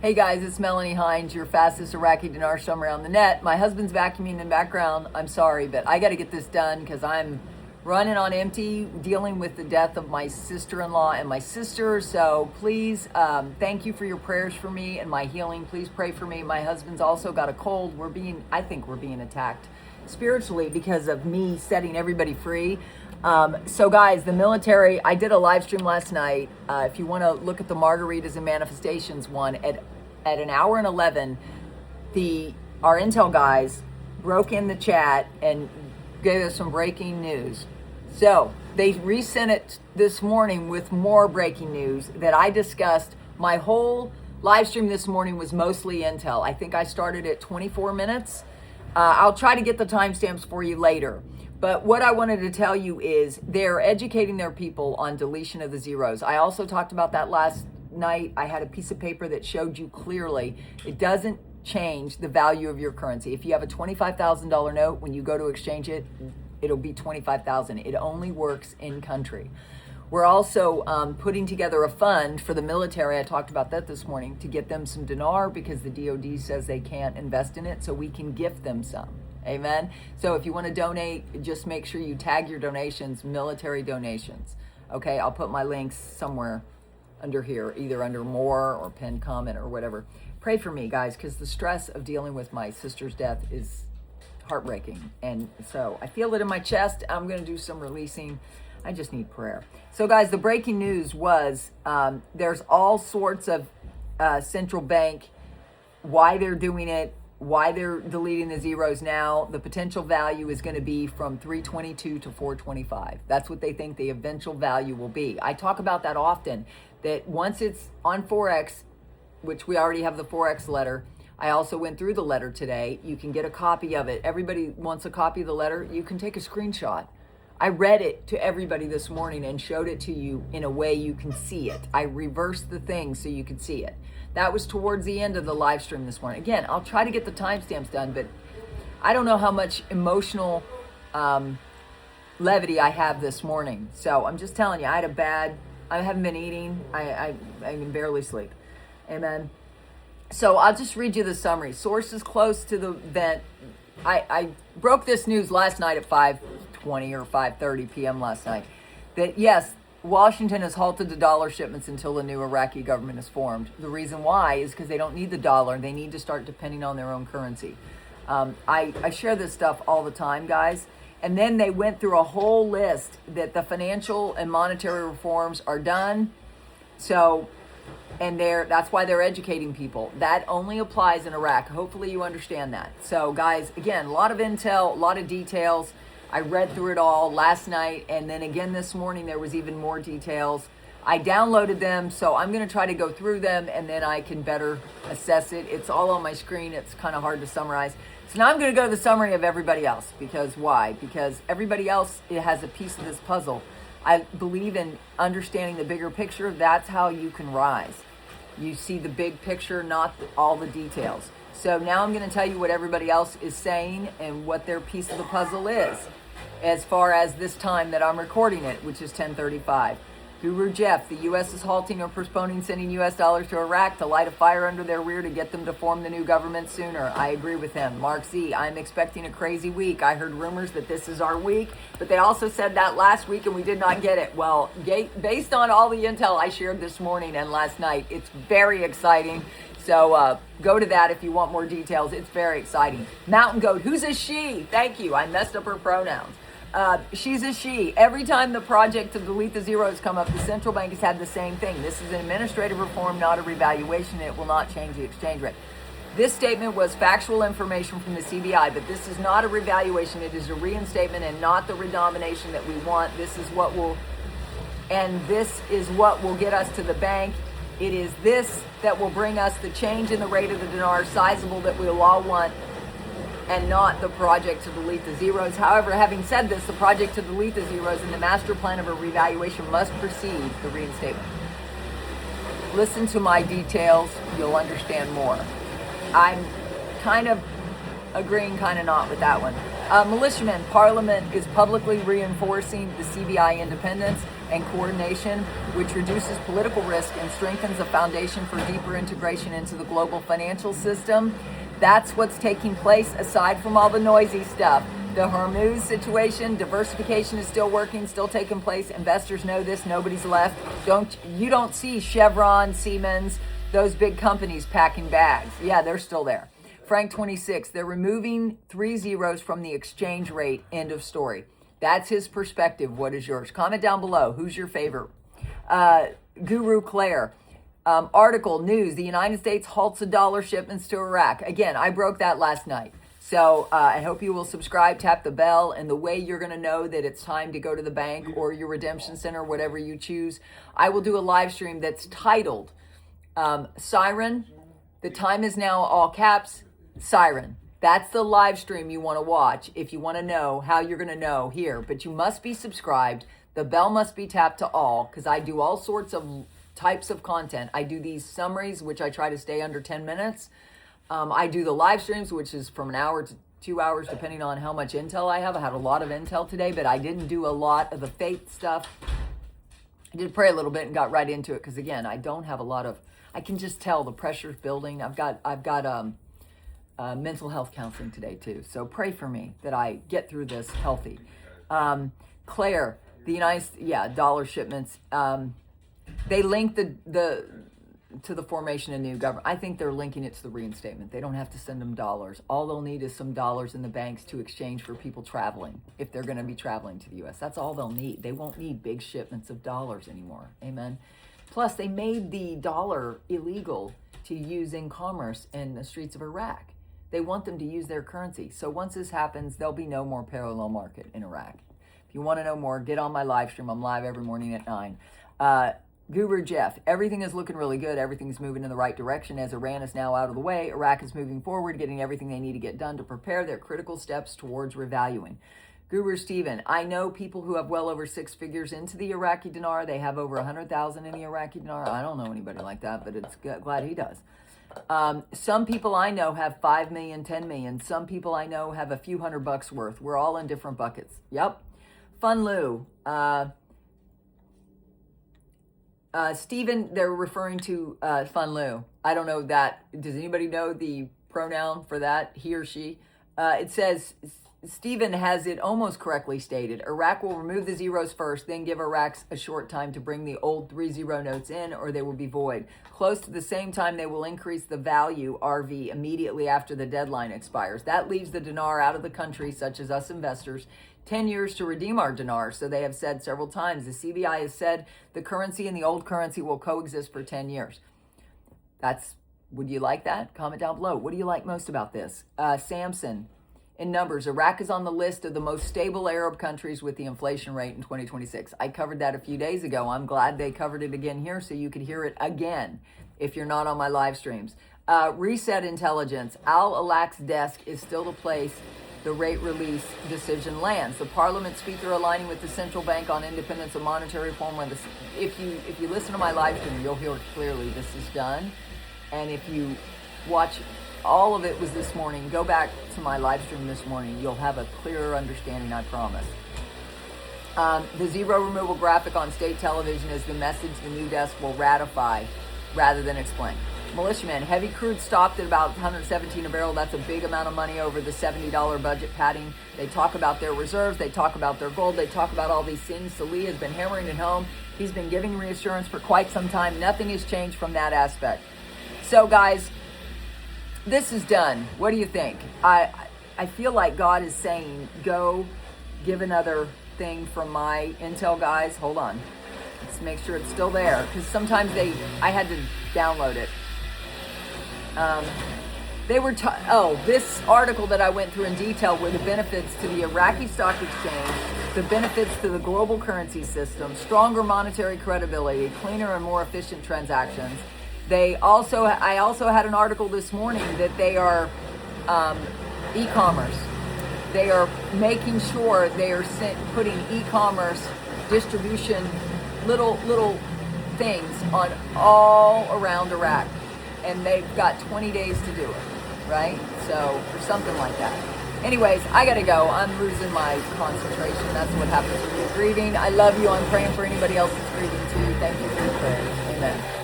Hey guys, it's Melanie Hines, your fastest Iraqi Dinar somewhere on the net. My husband's vacuuming in the background. I'm sorry, but I got to get this done because I'm running on empty, dealing with the death of my sister-in-law and my sister. So please, thank you for your prayers for me and my healing. Please pray for me. My husband's also got a cold. I think we're being attacked spiritually because of me setting everybody free. So guys, the military, I did a live stream last night. If you want to look at the Margaritas and Manifestations one, at an hour and 11, our intel guys broke in the chat and gave us some breaking news. So they resent it this morning with more breaking news that I discussed. My whole live stream this morning was mostly intel. I think I started at 24 minutes. I'll try to get the timestamps for you later. But what I wanted to tell you is they're educating their people on deletion of the zeros. I also talked about that last night. I had a piece of paper that showed you clearly it doesn't change the value of your currency. If you have a $25,000 note, when you go to exchange it, it'll be $25,000. It only works in country. We're also putting together a fund for the military. I talked about that this morning, to get them some dinar because the DOD says they can't invest in it, so we can gift them some. Amen. So if you want to donate, just make sure you tag your donations, military donations. Okay, I'll put my links somewhere under here, either under more or pinned comment or whatever. Pray for me, guys, because the stress of dealing with my sister's death is heartbreaking. And so I feel it in my chest. I'm going to do some releasing. I just need prayer. So guys, the breaking news was there's all sorts of central bank, why they're doing it, why they're deleting the zeros now. The potential value is going to be from 322 to 425. That's what they think the eventual value will be. I talk about that often, that once it's on Forex, which we already have the Forex letter. I also went through the letter today. You can get a copy of it. Everybody wants a copy of the letter. You can take a screenshot. I read it to everybody this morning and showed it to you in a way you can see it. I reversed the thing so you could see it. That was towards the end of the live stream this morning. Again, I'll try to get the timestamps done, but I don't know how much emotional levity I have this morning. So I'm just telling you, I haven't been eating. I can barely sleep. Amen. So I'll just read you the summary. Sources close to the event. I broke this news last night at 5:20 or 5:30 p.m. last night. That yes, Washington has halted the dollar shipments until the new Iraqi government is formed. The reason why is because they don't need the dollar. They need to start depending on their own currency. I share this stuff all the time, guys. And then they went through a whole list that the financial and monetary reforms are done. So, and that's why they're educating people. That only applies in Iraq. Hopefully you understand that. So guys, again, a lot of intel, a lot of details. I read through it all last night, and then again this morning there was even more details. I downloaded them, so I'm going to try to go through them, and then I can better assess it. It's all on my screen. It's kind of hard to summarize. So now I'm going to go to the summary of everybody else. Because why? Because everybody else, it has a piece of this puzzle. I believe in understanding the bigger picture. That's how you can rise. You see the big picture, not all the details. So now I'm going to tell you what everybody else is saying and what their piece of the puzzle is, as far as this time that I'm recording it, which is 10:35. Guru Jeff, the U.S. is halting or postponing sending U.S. dollars to Iraq to light a fire under their rear to get them to form the new government sooner. I agree with him. Mark Z, I'm expecting a crazy week. I heard rumors that this is our week, but they also said that last week and we did not get it. Well, based on all the intel I shared this morning and last night, it's very exciting. So go to that if you want more details. It's very exciting. Mountain Goat, who's a she? Thank you. I messed up her pronouns. She's a she. Every time the project to delete the zeros come up, the central bank has had the same thing. This is an administrative reform, not a revaluation. It will not change the exchange rate. This statement was factual information from the CBI, but this is not a revaluation. It is a reinstatement and not the redomination that we want. This is what will get us to the bank. It is this that will bring us the change in the rate of the dinar, sizable, that we'll all want, and not the project to delete the zeros. However, having said this, the project to delete the zeros and the master plan of a revaluation must precede the reinstatement. Listen to my details, you'll understand more. I'm kind of agreeing, kind of not with that one. Militiamen, Parliament is publicly reinforcing the CBI independence and coordination, which reduces political risk and strengthens the foundation for deeper integration into the global financial system. That's what's taking place aside from all the noisy stuff. The Hormuz situation, diversification is still working, still taking place. Investors know this, nobody's left. You don't see Chevron, Siemens, those big companies packing bags. Yeah, they're still there. Frank 26, they're removing 3 zeros from the exchange rate, end of story. That's his perspective. What is yours? Comment down below. Who's your favorite? Guru Claire. Article, news, the United States halts the dollar shipments to Iraq. Again, I broke that last night. So I hope you will subscribe, tap the bell, and the way you're going to know that it's time to go to the bank or your redemption center, whatever you choose, I will do a live stream that's titled Siren. The time is now, all caps, Siren. That's the live stream you want to watch if you want to know how you're going to know here. But you must be subscribed. The bell must be tapped to all, because I do all sorts of types of content. I do these summaries, which I try to stay under 10 minutes. I do the live streams, which is from an hour to 2 hours, depending on how much intel I have. I had a lot of intel today, but I didn't do a lot of the faith stuff. I did pray a little bit and got right into it because, again, I don't have a lot of, I can just tell the pressure's building. I've got mental health counseling today too. So pray for me that I get through this healthy. Claire, the dollar shipments. They link to the formation of new government. I think they're linking it to the reinstatement. They don't have to send them dollars. All they'll need is some dollars in the banks to exchange for people traveling, if they're going to be traveling to the U.S. That's all they'll need. They won't need big shipments of dollars anymore. Amen. Plus, they made the dollar illegal to use in commerce in the streets of Iraq. They want them to use their currency. So once this happens, there'll be no more parallel market in Iraq. If you want to know more, get on my live stream. I'm live every morning at 9. Guru Jeff, everything is looking really good. Everything's moving in the right direction as Iran is now out of the way. Iraq is moving forward, getting everything they need to get done to prepare their critical steps towards revaluing. Guru Stephen, I know people who have well over 6 figures into the Iraqi dinar. They have over 100,000 in the Iraqi dinar. I don't know anybody like that, but it's glad he does. Some people I know have 5 million, 10 million. Some people I know have a few $100 worth. We're all in different buckets. Yep. Fun Lou. Stephen, they're referring to Fun Lou. I don't know that. Does anybody know the pronoun for that, he or she? It says, Stephen has it almost correctly stated. Iraq will remove the zeros first, then give Iraqs a short time to bring the old 3 notes in, or they will be void. Close to the same time, they will increase the value, RV, immediately after the deadline expires. That leaves the dinar out of the country, such as us investors, 10 years to redeem our dinar. So they have said several times, the CBI has said the currency and the old currency will coexist for 10 years. Would you like that? Comment down below. What do you like most about this? Samson, in numbers, Iraq is on the list of the most stable Arab countries with the inflation rate in 2026. I covered that a few days ago. I'm glad they covered it again here so you could hear it again if you're not on my live streams. Reset Intelligence, Al-Alaq's desk is still the place the rate release decision lands. The parliament speaker aligning with the central bank on independence of monetary reform. If you listen to my live stream, you'll hear clearly this is done. And if you watch, all of it was this morning. Go back to my live stream this morning. You'll have a clearer understanding, I promise. The zero removal graphic on state television is the message the new desk will ratify rather than explain. Militiamen, heavy crude stopped at about 117 a barrel. That's a big amount of money over the $70 budget padding. They talk about their reserves. They talk about their gold. They talk about all these things. Salih has been hammering it home. He's been giving reassurance for quite some time. Nothing has changed from that aspect. So, guys, this is done. What do you think? I feel like God is saying, go give another thing from my intel, guys. Hold on. Let's make sure it's still there. Because sometimes I had to download it. This article that I went through in detail were the benefits to the Iraqi stock exchange, the benefits to the global currency system, stronger monetary credibility, cleaner and more efficient transactions. I also had an article this morning that they are e-commerce. They are making sure they are putting e-commerce distribution, little things on all around Iraq. And they've got 20 days to do it, right? So, or something like that. Anyways, I gotta go. I'm losing my concentration. That's what happens when you're grieving. I love you. I'm praying for anybody else that's grieving too. Thank you for your prayers. Amen.